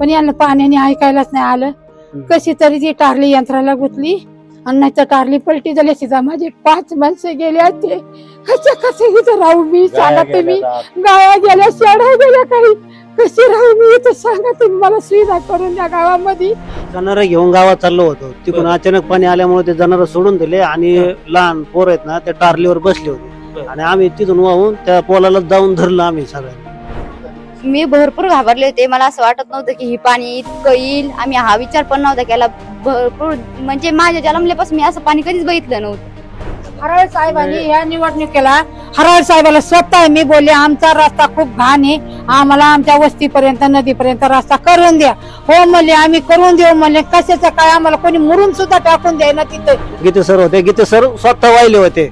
पण यांना पाण्याने ऐकायलाच नाही आलं. कशी तरी ती टारली यंत्राला गुतली आणि नाही तर टारली पलटी झाली. सीधा माझे 5 माणसं गेले ते. कसे इथं राहू मी? सांगा तुम्ही. गाया गेल्या, शेळ्या गेल्या, काही कशी राहू मी इथं? सांगा तुम्ही मला सुविधा करून द्या गावामध्ये. जनावर घेऊन गावात चाललो होतो, तिकडून अचानक पाणी आल्यामुळे ते जनावर सोडून दिले आणि लहान पोर आहेत ना त्या टारलीवर बसले होते आणि आम्ही तिथून वाहून त्या पोलाला जाऊन धरलं आम्ही सगळ्यांनी. मी भरपूर घाबरले होते. मला असं वाटत नव्हतं की ही पाणी इतकं येईल. आम्ही हा विचार पण नव्हता केला. भरपूर म्हणजे माझ्या जन्मल्यापासून मी असं पाणी कधीच बघितलं नव्हतं. हराळ साहेबांनी या निवडणुकीला हराळ साहेबाला स्वतः मी बोलले आमचा रस्ता खूप घाण आहे, आम्हाला आमच्या वस्तीपर्यंत नदीपर्यंत रस्ता करून द्या. हो म्हणले आम्ही करून देऊ म्हणले. कशाचं काय आम्हाला कोणी मुरून सुद्धा टाकून द्यायला. तिथे गीते सर होते, गीते सर स्वतः वाहिले होते.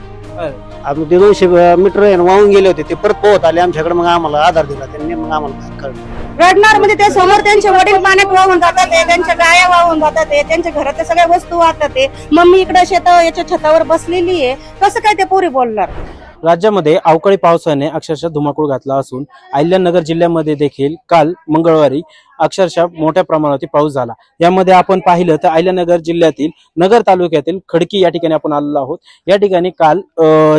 आम्ही ते 200 मीटर वाहून गेले होते. ते परत पोहत आले आमच्याकडे, मग आम्हाला आधार दिला त्यांनी, मग आम्हाला बाहेर काढलं. रडणार म्हणजे ते समोर त्यांचे वडील पाण्यात वाहून जातात, त्यांच्या गाया वाहून जातात, त्यांच्या घरातल्या सगळ्या वस्तू वाहतात. मम्मी इकडे याच्या छतावर बसलेली आहे, कसं काय ते पोरी बोलणार? राज्यामध्ये अवकाळी पावसाने अक्षरशः धुमाकूळ घातला असून अहिल्यानगर जिल्ह्यामध्ये देखील काल मंगळवारी अक्षरशः मोठ्या प्रमाणात पाऊस झाला. यामध्ये आपण पाहिलं तर अहिल्यानगर जिल्ह्यातील नगर तालुक्यातील खडकी या ठिकाणी आपण आलेलो आहोत. या ठिकाणी काल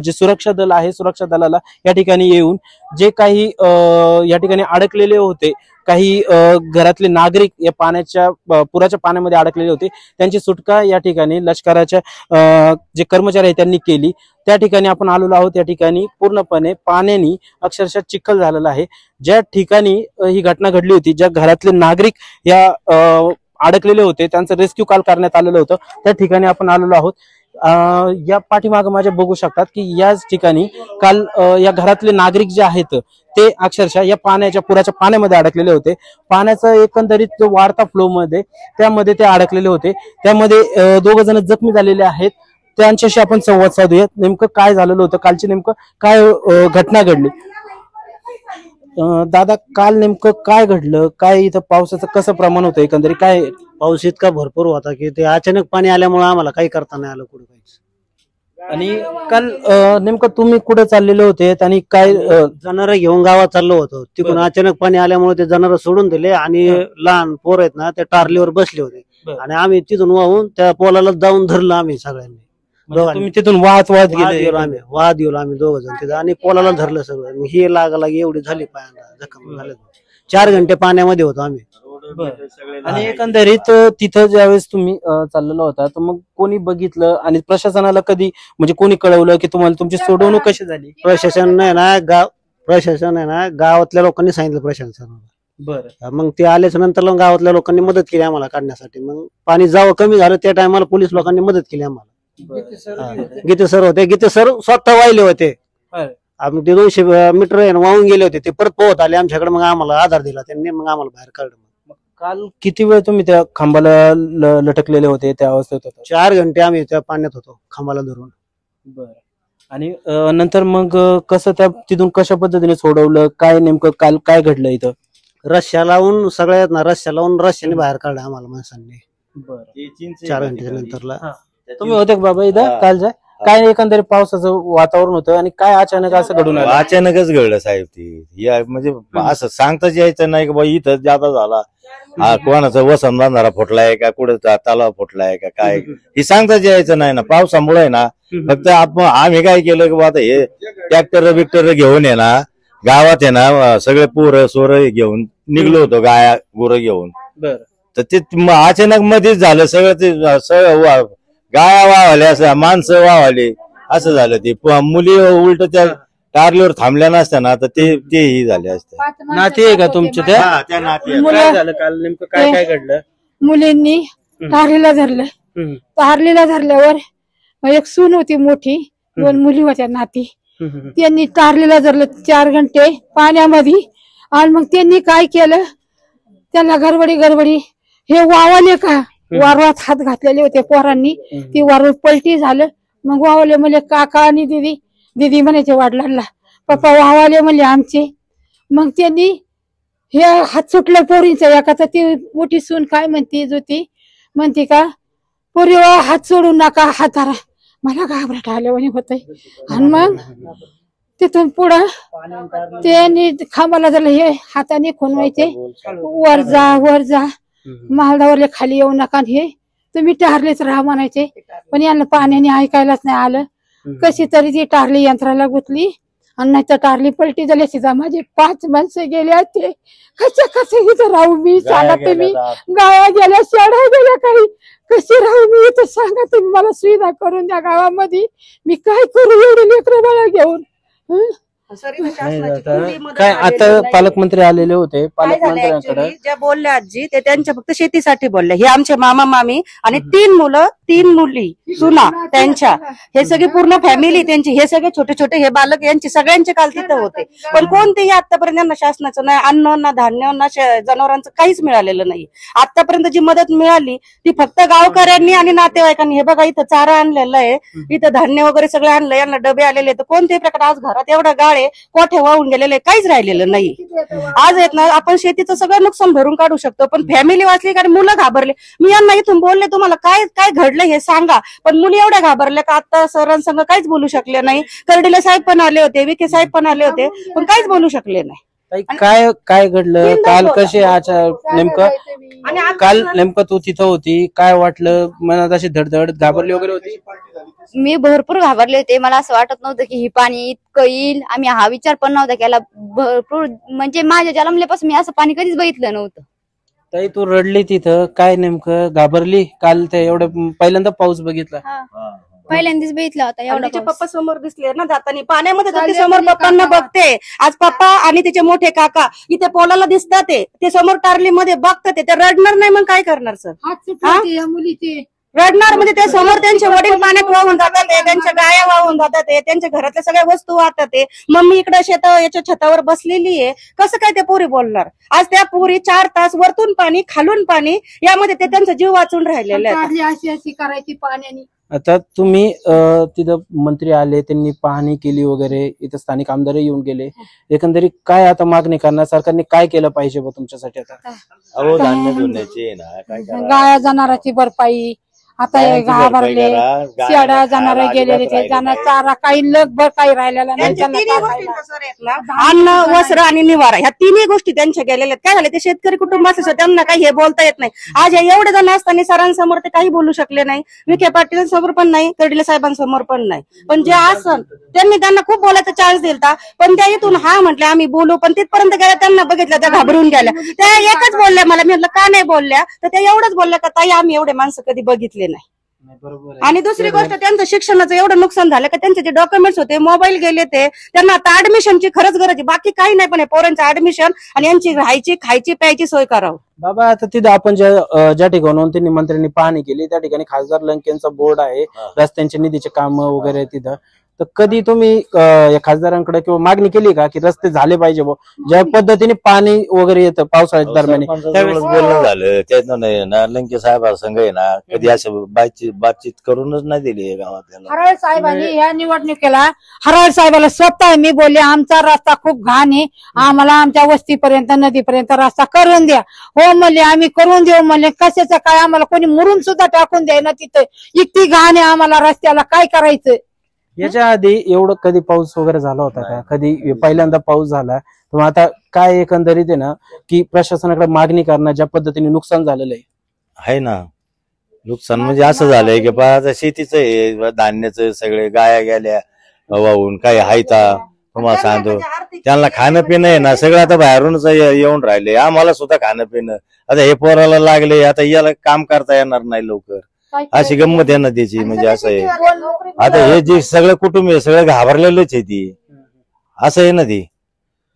जे सुरक्षा दल आहे, सुरक्षा दलाला या ठिकाणी येऊन जे काही या ठिकाणी अडकलेले होते, काही घरातले नागरिक या पाण्याच्या पुराच्या पाण्यामध्ये अडकलेले होते, त्यांची सुटका या ठिकाणी लष्कराच्या जे कर्मचारी आहेत त्यांनी केली. त्या ठिकाणी आपण आलेलो आहोत. या ठिकाणी पूर्णपणे पाण्याने अक्षरशः चिखल झालेला आहे. ज्या ठिकाणी ही घटना घडली होती, ज्या घरातले नागरिक या अडकलेले होते, त्यांचं रेस्क्यू काल करण्यात आलेलं होतं, त्या ठिकाणी आपण आलेलो आहोत. या पाठीमागे माझ्या बघू शकतात की याच ठिकाणी काल या घरातले नागरिक जे आहेत ते अक्षरशः या पाण्याच्या पुराच्या पाण्यामध्ये अडकलेले होते. पाण्याचा एकंदरीत जो वाढता फ्लो मध्ये त्यामध्ये ते अडकलेले होते. त्यामध्ये 2 जण जखमी झालेले आहेत. त्यांच्याशी आपण संवाद साधूयात. नेमकं काय झालेलं होतं, कालची नेमकं काय घटना घडली? दादा, काल नेमकं काय घडलं? काय इथं पावसाचं कसं प्रमाण होतं? एकंदरीत काय पाऊस इतका भरपूर होता की ते अचानक पाणी आल्यामुळे आम्हाला काही करता नाही आलं कुठे काहीच. आणि काल नेमकं तुम्ही कुठे चाललेले होते आणि काय? जनावर घेऊन गावात चाललो होतो, तिकडून अचानक पाणी आल्यामुळे ते जनावर सोडून दिले आणि लहान पोर आहेत ना त्या टारलीवर बसले होते आणि आम्ही तिथून वाहून त्या पोलाला जाऊन धरलं आम्ही सगळ्यांनी. तुम्ही तिथून वाहत गेले? वाद येऊ आम्ही 2 जण तिथं आणि पोलाला धरलं सगळं. ही लागालागी एवढी झाली, पायाला जखम झाले. 4 घंटे पाण्यामध्ये होतो आम्ही. आणि एकंदरीत तिथं ज्यावेळेस तुम्ही चाललेला होता तर मग कोणी बघितलं आणि प्रशासनाला कधी म्हणजे कोणी कळवलं की तुम्हाला तुमची सोडवणूक कशी झाली? प्रशासन आहे ना गावातल्या लोकांनी सांगितलं प्रशासनाला. बरं. मग ते आल्याच्या नंतर गावातल्या लोकांनी मदत केली आम्हाला काढण्यासाठी. मग पाणी जेव्हा कमी झालं त्या टायमाला पोलीस लोकांनी मदत केली आम्हाला. गीते सर होते, गीते सर स्वतः वाहिले होते. आम्ही ते 200 मीटर वाहून गेले होते. ते परत पोहत आले आमच्याकडे, मग आम्हाला आधार दिला त्यांनी, मग आम्हाला बाहेर काढलं. काल किती वेळ तुम्ही त्या खांबाला लटकलेले होते, त्या अवस्थेत होता? 4 घंटे आम्ही त्या पाण्यात होतो खांबाला धरून. बरं. आणि नंतर मग कसं त्या तिथून कशा पद्धतीने सोडवलं? काय नेमकं काल काय घडलं इथं? रस्त्या लावून सगळ्यात ना रस्त्याने बाहेर काढलं आम्हाला माणसांनी. 4 घंट्याच्या नंतरला. तुम्ही होते का बाबा इथं कालच्या? काय एकंदरीत पावसाचं वातावरण होतं आणि काय अचानक असं घडून आलं? अचानकच घडलं साहेब. ती म्हणजे असं सांगताच यायचं नाही की बा इथं जादा झाला, हा कोणाचा वसंतबांधारा फुटलाय का, कुठे तलाव फुटलाय का, काय हे सांगताच यायचं नाही ना. पावसामुळे आहे ना फक्त आम्ही काय केलं की आता हे ट्रॅक्टर बिक्टर घेऊन आहे ना गावात आहे ना सगळे पोरं सोरं घेऊन निघलो होतो, गाया गुरं घेऊन. तर ते अचानक मध्येच झालं सगळं. ते सगळं गाया वाहले, असं माणसं वाहले, असं झालं. ते मुली उलट त्या टारलीवर थांबल्या नसत्या तर तेही झाले असते. नाते आहे का तुमचे? त्या नाते. काय झालं काल नेमकं? काय काय घडलं? मुलींनी टारलीला धरलं. टारलीला धरल्यावर एक सून होती मोठी, 2 मुली होत्या नाती. त्यांनी टारलीला धरलं 4 घंटे पाण्यामध्ये. आणि मग त्यांनी काय केलं, त्यांना गडबडी हे वावले का वारवात हात घातलेले होते पोरांनी. ती वारव पलटी झालं. मग वावले म्हणले काका आणि दीदी म्हणायचे वडिलांना, पप्पा वावाले म्हणले आमचे. मग त्यांनी हे हात सुटलं पोरींचं. एकाचा ती मोठी सून काय म्हणती का पोरी हात सोडून नका, हात धरा. मला घाबरट आल्यावानी होतंय. आणि मग तिथून पुढं त्यांनी खांबाला झालं हे हाताने खुणवायचे, वर जा महालदावरले खाली येऊ नका, हे तुम्ही टारलेच राहा म्हणायचे. पण यांना पाण्याने ऐकायलाच नाही आलं. कशी तरी ती टारली यंत्राला गुतली आणि नाही तर टारली पलटी झाली. सीधा माझे 5 माणसं गेले. ते कसे इथं राहू मी, सांगा तुम्ही. गाया गेल्या, शेळ्या गेल्या, काही कशी राहू मी इथं, सांगा तुम्ही. मला सुविधा करून द्या गावामध्ये. मी काय करू एवढे लेकरं बाळा घेऊन. काय आता पालकमंत्री आलेले होते, पालकमंत्र्यांकडे ज्या बोलल्या आजी ते त्यांच्या फक्त शेतीसाठी बोलल्या. हे आमचे मामा मामी आणि 3 मुलं 3 मुली सुना त्यांच्या, हे सगळे पूर्ण फॅमिली त्यांची, हे सगळे छोटे छोटे हे बालक यांचे सगळ्यांचे काल तिथं होते. पण कोणतेही आतापर्यंत यांना शासनाचं नाही अन्न ना धान्य ना जनावरांचं काहीच मिळालेलं नाही. आतापर्यंत जी मदत मिळाली ती फक्त गावकऱ्यांनी आणि नातेवाईकांनी. हे बघा इथं चारा आणलेला आहे, इथं धान्य वगैरे सगळं आणलं, यांना डबे आलेले. तर कोणत्याही प्रकार आज घरात एवढा गाळे कोठे वाहून गेलेले, काहीच राहिलेलं नाही. आज येत ना आपण शेतीचं सगळं नुकसान भरून काढू शकतो, पण फॅमिली वाचली कारण मुलं घाबरले. मी यांना इथून बोलले तुम्हाला काय काय घडलं हे सांगा, पण मुली एवढ्या घाबरल्या का आता सरांसंग काहीच बोलू शकले नाही. कर्डिले साहेब पण आले होते, विखे साहेब पण आले होते, पण काहीच बोलू शकले नाही. काय काय घडलं काल, कसे नेमकं काल नेमकं तू तिथं होती, काय वाटलं मनात, अशी धडधड घाबरली वगैरे होती? मी भरपूर घाबरले होते. मला असं वाटत नव्हतं की ही पाणी इतकं येईल. आम्ही हा विचार पण नव्हता केला. भरपूर म्हणजे माझ्या जन्मल्यापासून मी असं पाणी कधीच बघितलं नव्हतं. ताई तू रडली तिथं, काय नेमकं घाबरली? काल ते एवढं पहिल्यांदा पाऊस बघितला, पहिल्यांदाच बघितला होता एवढा तिचे पप्पा समोर दिसले ना जाताना पाण्यामध्ये, तर ते समोर पप्पांना बघते. आज पप्पा आणि तिचे मोठे काका इथे पोलाला दिसतात, ते समोर टारलीमध्ये बघतात. ते रडणार नाही मग काय करणार सर? मुलीचे रडणार म्हणजे ते समोर त्यांचे वडील पाण्यात वाहून जातात, त्यांच्या गाया वाहून जातात, त्यांच्या घरातल्या सगळ्या वस्तू वाहतात. मम्मी इकडे याच्या छतावर बसलेली आहे. कसं काय ते पोरी बोलणार? आज त्या पोरी 4 तास वरतून पाणी खालून पाणी यामध्ये ते त्यांचा जीव वाचून राहिलेला आहे. अशी करायची पाण्याने. आता तुम्ही तिथं मंत्री आले, त्यांनी पाहणी केली वगैरे, इथं स्थानिक आमदार येऊन गेले. एकंदरीत काय आता मागणी करणार, सरकारने काय केलं पाहिजे बा तुमच्यासाठी? आता धान्य धुण्याची ना काय गाया जनावरांची भरपाई, आता हे घाबरले, शेळ्या जनावर गेलेले, ते जाणार चारा काही लगभग काही राहिलेला नाही. अन्न, वस्त्र आणि निवारा ह्या 3ही गोष्टी त्यांच्या गेलेल्या. काय झाले ते शेतकरी कुटुंब असं त्यांना काही हे बोलता येत नाही. आज एवढे जण असताना सरांसमोर ते काही बोलू शकले नाही, विखे पाटील पण नाही, कर्डिले साहेबांसमोर पण नाही. पण जे असं त्यांना खूप बोलायचा चान्स दिलता, पण त्या इथून हा म्हटलं आम्ही बोलू, पण तिथपर्यंत गेल्या त्यांना बघितलं त्या घाबरून गेल्या. त्या एकच बोलल्या मला, मी म्हटलं का नाही बोलल्या, तर त्या एवढंच बोलल्या का ताई आम्ही एवढे माणसं कधी बघितले नाही. आणि दुसरी गोष्ट त्यांचं शिक्षणाचं एवढं नुकसान झालं का त्यांचे जे डॉक्युमेंट्स होते मोबाईल गेले, ते त्यांना आता ऍडमिशनची खरंच गरज आहे. बाकी काही नाही, पण पोरांचं ऍडमिशन आणि यांची राहायची खायची प्यायची सोय करावं. बाबा आता तिथं आपण ज्या ठिकाणी त्यांनी मंत्र्यांनी पाहणी केली त्या ठिकाणी खासदार लंकेंचा बोर्ड आहे, रस्त्यांच्या निधीचे काम वगैरे तिथं. तर कधी तुम्ही या खासदारांकडे किंवा मागणी केली का की रस्ते झाले पाहिजे, ज्या पद्धतीने पाणी वगैरे येतं पावसाळ्याच्या दरम्यान? त्यावेळेस बोलणं झालं त्यानं नाही ना, लंके साहेबांसंग आहे ना कधी असं बातचीत करूनच नाही दिली गावातल्या. हराळ साहेबांनी या निवडणुकीला हराळ साहेबाला स्वतः मी बोलले आमचा रस्ता खूप घाण आहे, आम्हाला आमच्या वस्तीपर्यंत नदीपर्यंत रस्ता करून द्या. हो म्हणले आम्ही करून देऊ म्हणले. कशाचं काय, आम्हाला कोणी मुरून सुद्धा टाकून द्याय ना, तिथं इतकी घाण आहे आम्हाला रस्त्याला, काय करायचं? याच्या आधी एवढं कधी पाऊस वगैरे झाला होता का? कधी पहिल्यांदा पाऊस झाला, तर आता काय एकंदरीत आहे ना की प्रशासनाकडे मागणी करणार, ज्या पद्धतीने नुकसान झालेलं आहे ना. नुकसान म्हणजे असं झालंय की आता शेतीचं आहे, धान्याचं सगळे गाया गेल्या वाहून, काही हायता तुम्हाला सांगतो. त्यांना खाणं पिणं आहे ना सगळं आता बाहेरूनच येऊन राहिले. आम्हाला सुद्धा खाणं पिणं आता हे पोराला लागले, आता याला काम करता येणार नाही लवकर, अशी गंमत आहे ना त्याची. म्हणजे असं आहे आता हे जे सगळं कुटुंब आहे सगळं घाबरलेलंच आहे ती, असं आहे ना ती.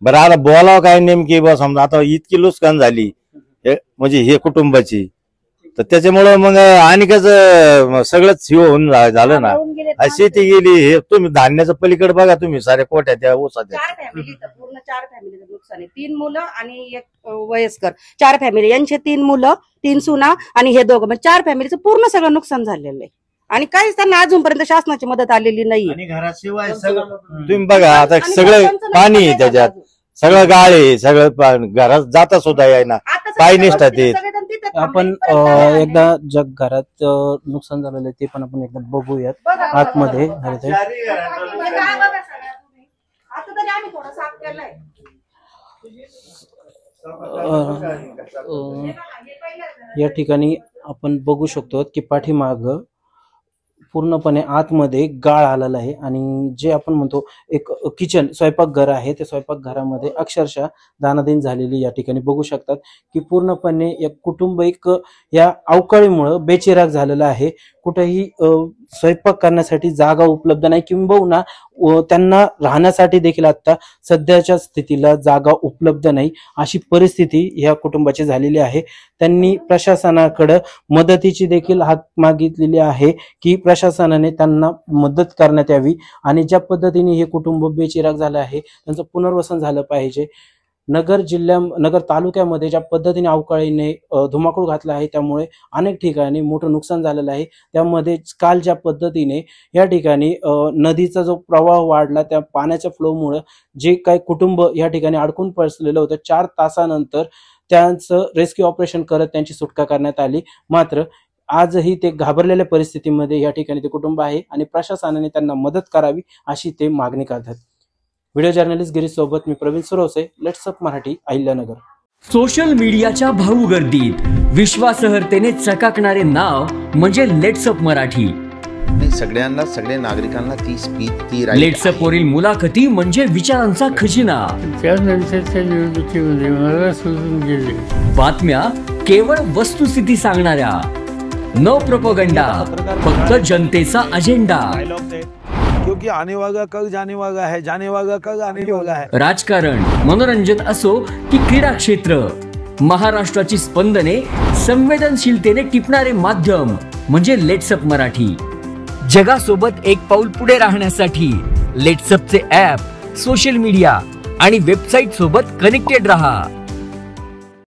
बरं आता बोलावं काय नेमकी बस, समजा आता इतकी नुकसान झाली म्हणजे हे कुटुंबाची, तर त्याच्यामुळं मग आणखीच सगळंच होऊन झालं ना. शेती गेली, हे तुम्ही धान्याचं पलीकडे बघा तुम्ही, साऱ्या कोट्या त्या ऊसाच्या. 4 फॅमिलीचं नुकसान आहे. 3 मुलं आणि 1 वयस्कर, 4 फॅमिली, यांचे 3 मुलं 3 सुना आणि हे दोघं, म्हणजे 4 फॅमिलीचं पूर्ण सगळं नुकसान झालेलं आहे. आणि काहीच त्यांना अजूनपर्यंत शासनाची मदत आलेली नाही. आणि घराशिवाय सगळं तुम्ही बघा आता सगळं पाणी आहे त्याच्यात, सगळं गाळ आहे, सगळं घरात जाता सुद्धा यायना, पाय निष्ठात येत. आपण एकदा जग घरात नुकसान झालेलं आहे ते पण आपण एकदा बघूयात आतमध्ये. रस्ता तरी आम्ही थोडा साफ केलाय. या ठिकाणी आपण बघू शकतो की पाठीमाग पूर्णपणे आतमध्ये गाळ आलेला आहे आणि जे आपण म्हणतो एक किचन स्वयंपाकघर आहे त्या स्वयंपाकघरामध्ये अक्षरशः दानादान झालेली या ठिकाणी बघू शकतात की पूर्णपणे एक कुटुंब एक या अवकाळीमुळे बेचिराग झालेलं आहे. कुठेही स्वयंपाक करण्यासाठी जागा उपलब्ध नाही किंबहुना त्यांना राहण्यासाठी देखील आता सध्याच्या स्थितीला जागा उपलब्ध नाही अशी परिस्थिती या कुटुंबाची झालेली आहे. त्यांनी प्रशासनाकडे मदतीची देखील हात मागितलेली आहे की प्रशासनाने त्यांना मदत करण्यात यावी आणि ज्या पद्धतीने हे कुटुंब बेचिराग झालं आहे त्यांचं पुनर्वसन झालं पाहिजे. नगर तालुक्यामध्ये ज्या पद्धतीने अवकाळीने धुमाकूळ घातला आहे त्यामुळे अनेक ठिकाणी मोठं नुकसान झालेलं आहे. त्यामध्ये काल ज्या पद्धतीने या ठिकाणी नदीचा जो प्रवाह वाढला त्या पाण्याच्या फ्लोमुळे जे काही कुटुंब या ठिकाणी अडकून पडलेलं होतं 4 तासानंतर त्यांचं रेस्क्यू ऑपरेशन करत त्यांची सुटका करण्यात आली. मात्र आजही ते घाबरलेल्या परिस्थितीमध्ये या ठिकाणी ते कुटुंब आहे आणि प्रशासनाने त्यांना मदत करावी अशी ते मागणी करतात. व्हिडिओ जर्नलिस्ट गिरीश सोबत मी Praveen Suravase, let's up Marathi, Ahilyanagar. Social मीडियाच्या भाऊ गर्दीत विश्वासार्हतेने चकाकणारे नाव म्हणजे लेट्स अप मराठी. सगळ्यांना, सगळ्या नागरिकांना ती स्पीच, ती लेट्स अप वरील मुलाखती म्हणजे विचारांचा खजिना. त्यानंतरच्या निवडणुकीमध्ये मला सोडून गेले. बातम्या केवळ वस्तुस्थिती सांगणाऱ्या, नो प्रोपोगंडा, फक्त जनतेचा अजेंडा. क्योंकि आने वाला कल जाने वाला है, जाने वाला कल आने वाला है. राजकारण, मनोरंजन असो की क्रीडा क्षेत्र, महाराष्ट्राची स्पंदने संवेदनशीलतेने टिपणारे माध्यम म्हणजे लेट्स अप मराठी. जगासोबत एक पाऊल पुढे राहण्यासाठी लेट्स अपचे ॲप, सोशल मीडिया आणि वेबसाईट सोबत कनेक्टेड रहा.